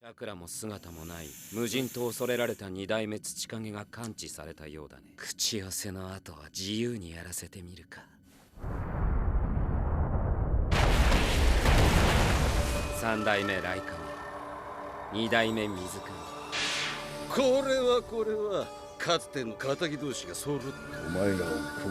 桜も姿もない無人と恐れられた二代目土影が感知されたようだね。口寄せの後は自由にやらせてみるか。三代目雷神、二代目水神。これはかつての仇同士が揃って。お前らをこ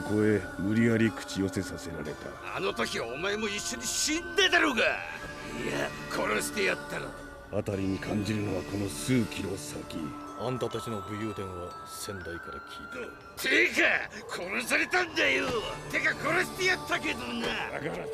こへ無理やり口寄せさせられた。あの時はお前も一緒に死んでたろうが。いや殺してやったら。辺りに感じるのはこの数キロ先。あんたたちの武勇伝は仙台から聞いた。てか殺されたんだよ。てか殺してやったけどな。だから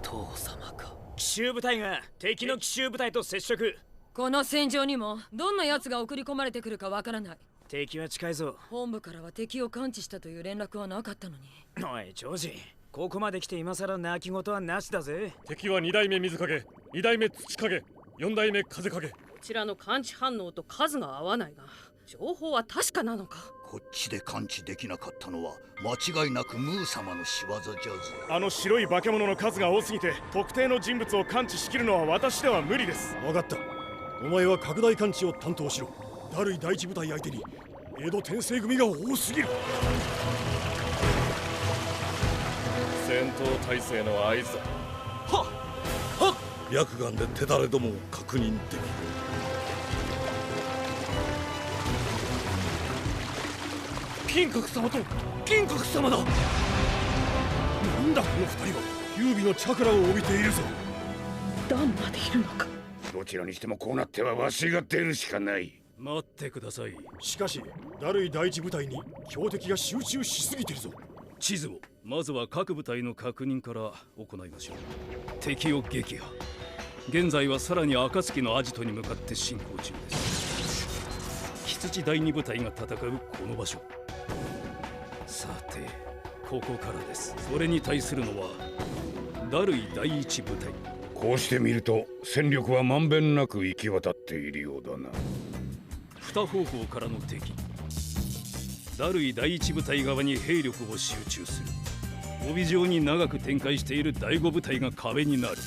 父様か。奇襲部隊が敵の奇襲部隊と接触。この戦場にもどんな奴が送り込まれてくるかわからない。敵は近いぞ。本部からは敵を感知したという連絡はなかったのに。おいジョージ、ここまで来て今さら泣き言はなしだぜ。敵は二代目水影、二代目土影、四代目風影。こちらの感知反応と数が合わないが、情報は確かなのか。こっちで感知できなかったのは間違いなくムー様の仕業じゃぜ。あの白い化け物の数が多すぎて特定の人物を感知しきるのは私では無理です。分かった。お前は拡大感知を担当しろ。ダルイ第一部隊相手に江戸天聖組が多すぎる。戦闘態勢の合図だ。はっ薬眼で手だれどもを確認できる。金閣様と金閣様だ。なんだこの二人は。優美のチャクラを帯びているぞ。ダンまでいるのか。どちらにしてもこうなってはわしが出るしかない。待ってください。しかしダルイ第一部隊に標的が集中しすぎてるぞ。地図をまずは各部隊の確認から行いましょう。敵を撃破。現在はさらに暁のアジトに向かって進行中です。羊第二部隊が戦うこの場所。さてここからです。それに対するのはダルイ第一部隊。こうして見ると戦力はまんべんなく行き渡っているようだな。二方向からの敵。ダルイ第一部隊側に兵力を集中する。帯状に長く展開している第五部隊が壁になる。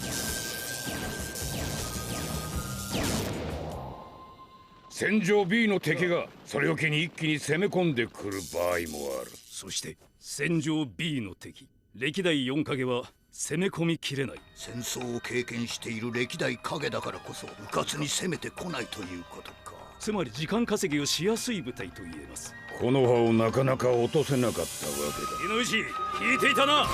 戦場 B の敵がそれを機に一気に攻め込んでくる場合もある。そして戦場 B の敵歴代4影は攻め込みきれない。戦争を経験している歴代影だからこそ迂闊に攻めてこないということか。つまり時間稼ぎをしやすい部隊と言えます。この葉をなかなか落とせなかったわけだ。井石聞いていたな。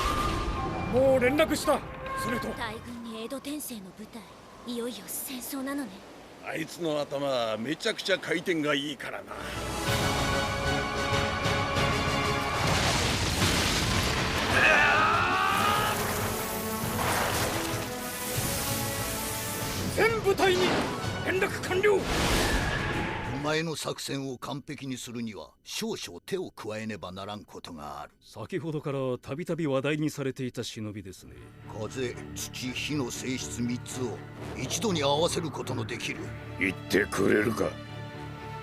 もう連絡した。それと大軍に江戸天聖の部隊、いよいよ戦争なのね。あいつの頭めちゃくちゃ回転がいいからな。全部隊に連絡完了。お前の作戦を完璧にするには少々手を加えねばならんことがある。先ほどからたびたび話題にされていた忍びですね。風、土、火の性質3つを一度に合わせることのできる。言ってくれるか。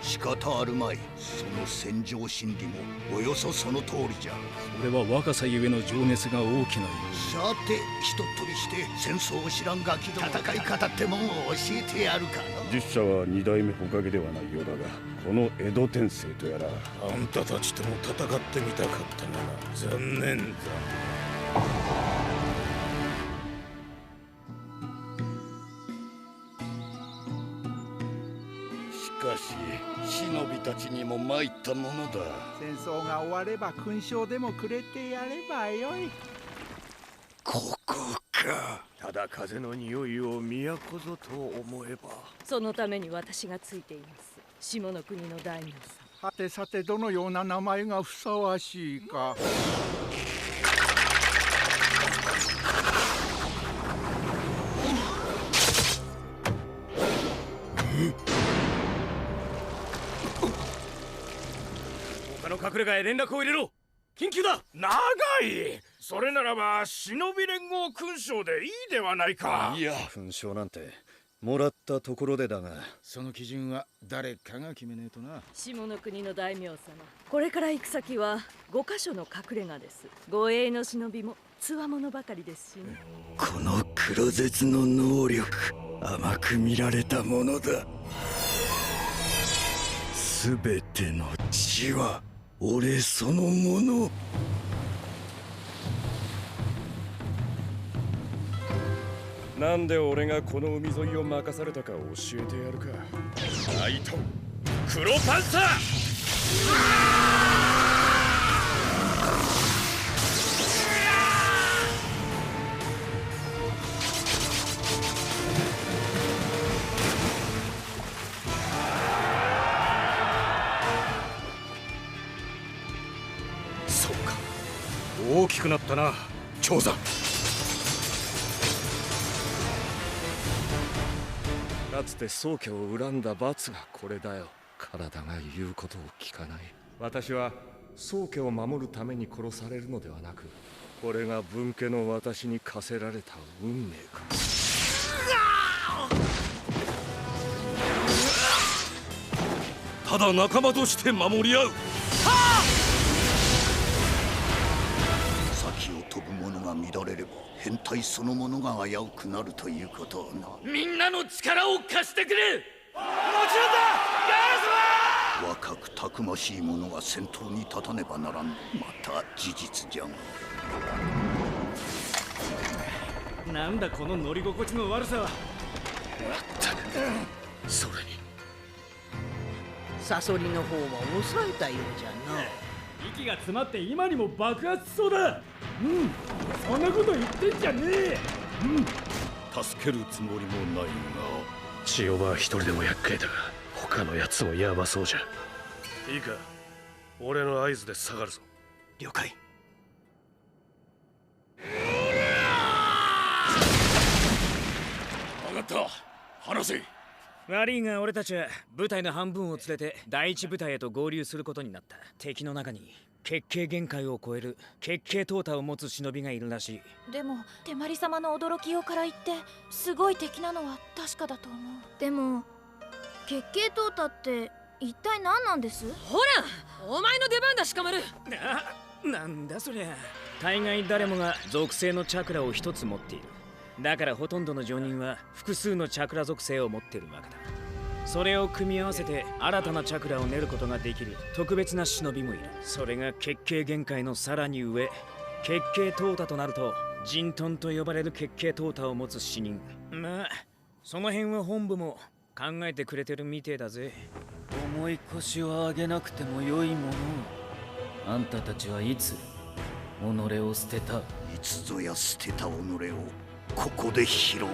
仕方あるまい。その戦場心理もおよそその通りじゃ。それは若さゆえの情熱が大きなよう。さてひとっ飛びして戦争を知らんガキども戦い方ってもんを教えてやるか。実者は二代目火影ではないようだが、この江戸天聖とやら。あんたたちとも戦ってみたかったがな。残念だ。しかし忍びたちにも参ったものだ。戦争が終われば勲章でもくれてやればよい。ここか。ただ風の匂いを都ぞと思えば。そのために私がついています。下の国の大名さん。はてさてどのような名前がふさわしいか。他の隠れ家へ連絡を入れろ。緊急だ。長い。それならば忍び連合勲章でいいではないか。いや勲章なんてもらったところでだが。その基準は誰かが決めねえとな。下の国の大名様、これから行く先は5カ所の隠れ家です。護衛の忍びもつわものばかりですしね。この黒絶の能力、甘く見られたものだ。すべての血は俺そのもの。なんで俺がこの海沿いを任されたか教えてやるか。ナイト黒パンサー。そうか、大きくなったな長山。かつて宗家を恨んだ罰がこれだよ。体が言うことを聞かない。私は宗家を守るために殺されるのではなく、これが分家の私に課せられた運命か。ただ仲間として守り合う。先を飛ぶ者が乱れれば変態そのものが危うくなるということをな。みんなの力を貸してくれ。もちろんだ。若くたくましい者が先頭に立たねばならん。また事実じゃが。なんだこの乗り心地の悪さは。それにサソリの方は抑えたようじゃな。息が詰まって今にも爆発しそうだ。そんなこと言ってんじゃねえ。助けるつもりもないが、千代は一人でも厄介だが他のやつもヤバそうじゃ。いいか、俺の合図で下がるぞ。了解。分かった、話せ。悪いが俺たちは部隊の半分を連れて第一部隊へと合流することになった。敵の中に結界限界を超える結界淘汰を持つ忍びがいるらしい。でも手まり様の驚きようから言ってすごい敵なのは確かだと思う。でも結界淘汰って一体何なんです？ほら、お前の出番だ、鹿丸。なんだそりゃ。大概誰もが属性のチャクラを一つ持っている。だからほとんどの常人は複数のチャクラ属性を持っているわけだ。それを組み合わせて新たなチャクラを練ることができる特別な忍びもいる。それが結界限界のさらに上、結界淘汰となると人遁と呼ばれる結界淘汰を持つ死人。まあその辺は本部も考えてくれてるみてえだぜ。重い腰を上げなくても良いものを。あんたたちはいつ己を捨てた？いつぞや捨てた己をここで拾う。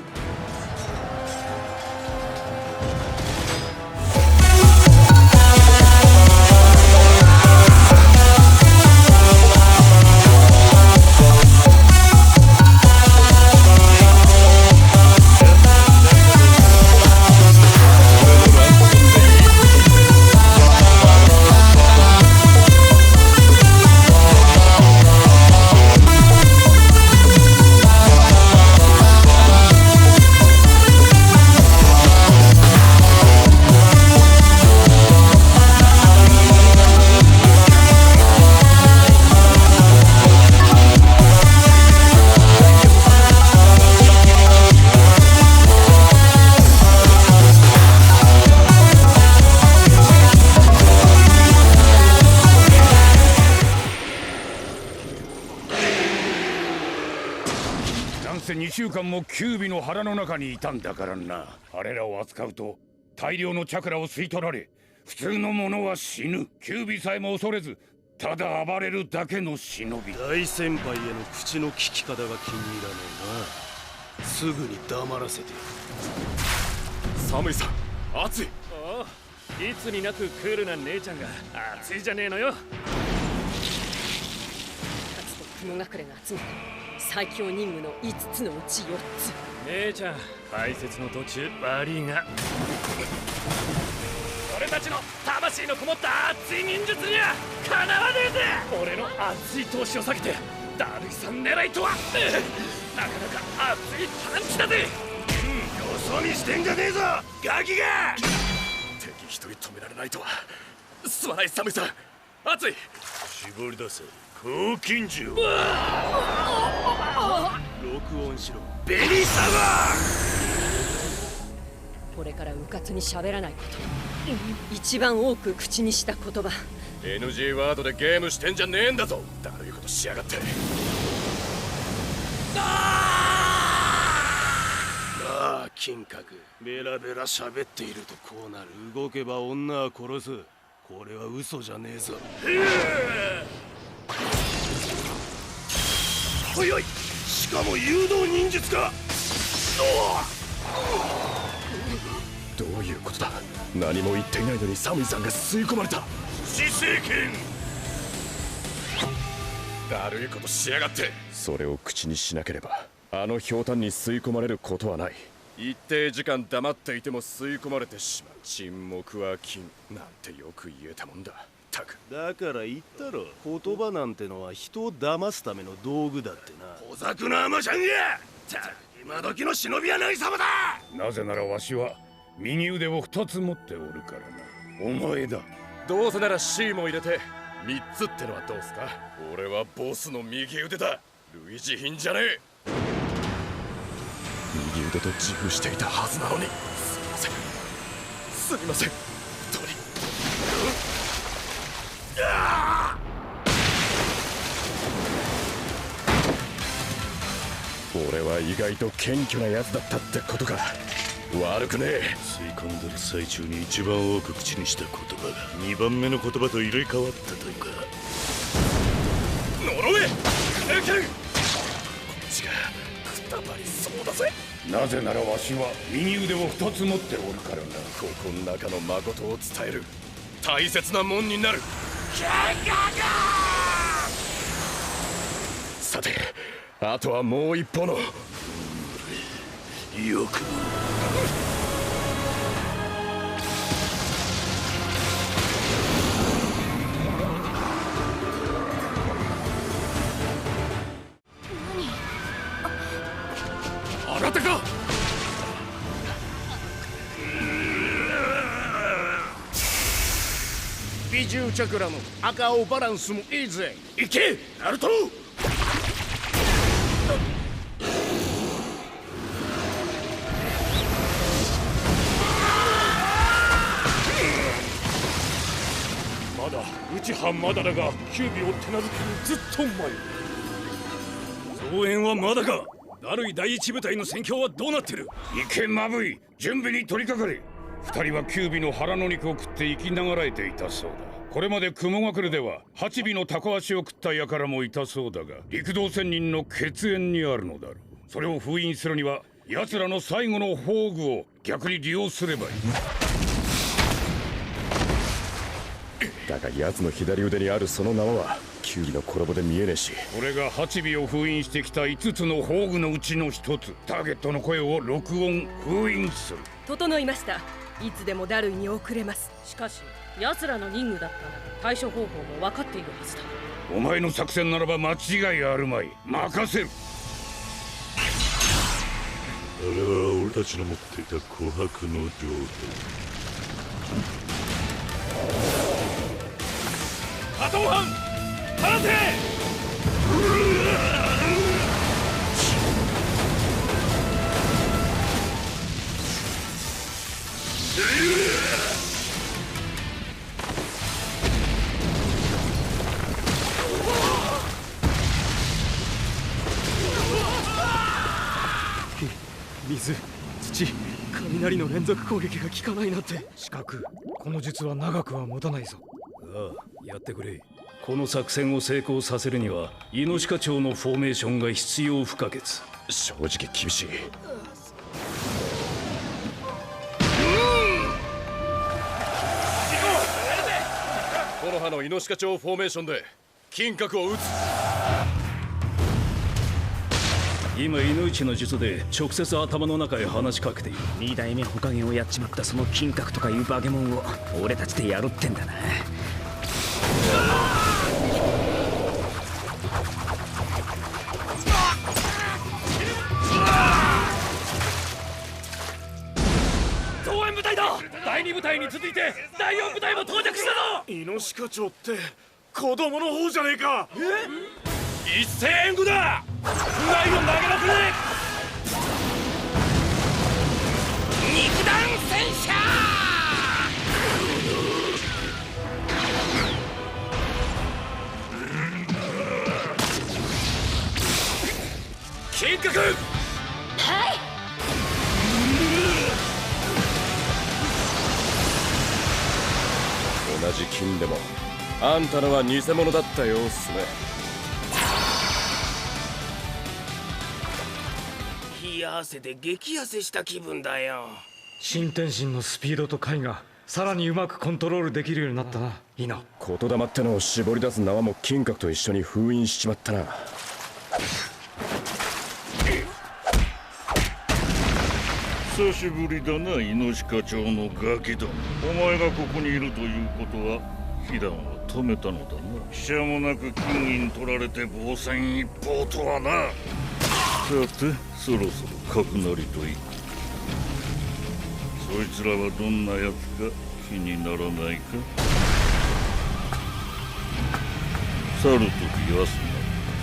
2週間もキュービの腹の中にいたんだからな。あれらを扱うと大量のチャクラを吸い取られ、普通の者は死ぬ。キュービさえも恐れずただ暴れるだけの忍び。大先輩への口の利き方が気に入らねえな。すぐに黙らせて。寒いさ、暑い。ああ、いつになくクールな姉ちゃんが暑いじゃねえのよ。かつて雲隠れが集めた最強任務の5つのうち4つ。姉ちゃん、解説の途中悪いが俺たちの魂のこもった熱い忍術にはかなわねえぜ。俺の熱い闘志を避けてダルイさん狙いとは、なかなか熱いパンチだぜ。よそ見してんじゃねえぞガキが。敵一人止められないとは。すまない寒いさん、熱い。絞り出せ黄金銃。録音しろ。ベニサマこれからうかつに喋らないこと、一番多く口にした言葉。 NG ワードでゲームしてんじゃねえんだぞ。だるいことしやがって。ああ、金閣。ベラベラ喋っているとこうなる。動けば女は殺す。これは嘘じゃねえぞ。早い。しかも誘導忍術か。どういうことだ。何も言っていないのにサムイさんが吸い込まれた。死生剣。だるいことしやがって。それを口にしなければあのひょうたんに吸い込まれることはない。一定時間黙っていても吸い込まれてしまう。沈黙は金なんてよく言えたもんだ。たくだから言ったろ、言葉なんてのは人を騙すための道具だってな。小作の甘ちゃんが今時の忍びは何様だ。なぜならわしは右腕を2つ持っておるからな。お前だ。どうせなら C も入れて3つってのはどうすか。俺はボスの右腕だ。類似品じゃねえ。右腕と自負していたはずなのに。すみません。本当に。俺は意外と謙虚なやつだったってことか。悪くねえ。吸い込んでる最中に一番多く口にした言葉が2番目の言葉と入れ替わったというか。呪え。こっちがくたばりそうだぜ。なぜならわしは右腕を2つ持っておるからな。ここの中の誠を伝える大切なもんになる。さて、あとはもう一歩の。よくあなたか。美獣チャクラの赤青バランスもいいぜ。行けナルト。まだ内藩まだだがキュービを手なずけるずっと前。増援はまだか。ダルイ第一部隊の戦況はどうなってる。行けマブイ、準備に取り掛かれ。2人はキュービの腹の肉を食って生きながらえていたそうだ。これまで雲隠れでは8尾のタコ足を食った輩もいたそうだが、陸道仙人の血縁にあるのだろう。それを封印するには奴らの最後の宝具を逆に利用すればいい。だが奴の左腕にあるその縄はキュービの衣で見えねえし。これが8尾を封印してきた5つの宝具のうちの1つ。ターゲットの声を録音封印する。整いました。いつでもダルイに送れます。しかし奴らの任務だったら対処方法も分かっているはずだ。お前の作戦ならば間違いあるまい。任せる。あれは俺たちの持っていた琥珀の錠加藤藩放て。水、土、雷の連続攻撃が効かないなんて。四角、この術は長くは持たないぞ。ああ、やってくれ。この作戦を成功させるにはイノシカ朝のフォーメーションが必要不可欠。正直厳しい。コノハのイノシカ朝フォーメーションで金閣を撃つ。今イノイチの術で直接頭の中へ話しかけている。2代目火影をやっちまったその金閣とかいう化け物を俺たちでやろってんだな。増援部隊だ。第2部隊に続いて第4部隊も到着したぞ。イノシカ朝って子供の方じゃねえか。一斉援護だ。ライを投げまくれ。肉弾戦車。金閣。はい。同じ金でもあんたのは偽物だったようっすね。冷や汗で激痩せした気分だよ。新天神のスピードと回がさらにうまくコントロールできるようになったな。いいな。言霊ってのを絞り出す縄も金閣と一緒に封印しちまったな。久しぶりだな、イノシカ長のガキども。お前がここにいるということは被弾は止めたのだな。しゃもなく金銀取られて防戦一方とはな。さてそろそろ角なりといく。そいつらはどんなやつか気にならないか。去るとき休んだ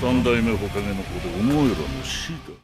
三代目火影の子でお前らの死だ。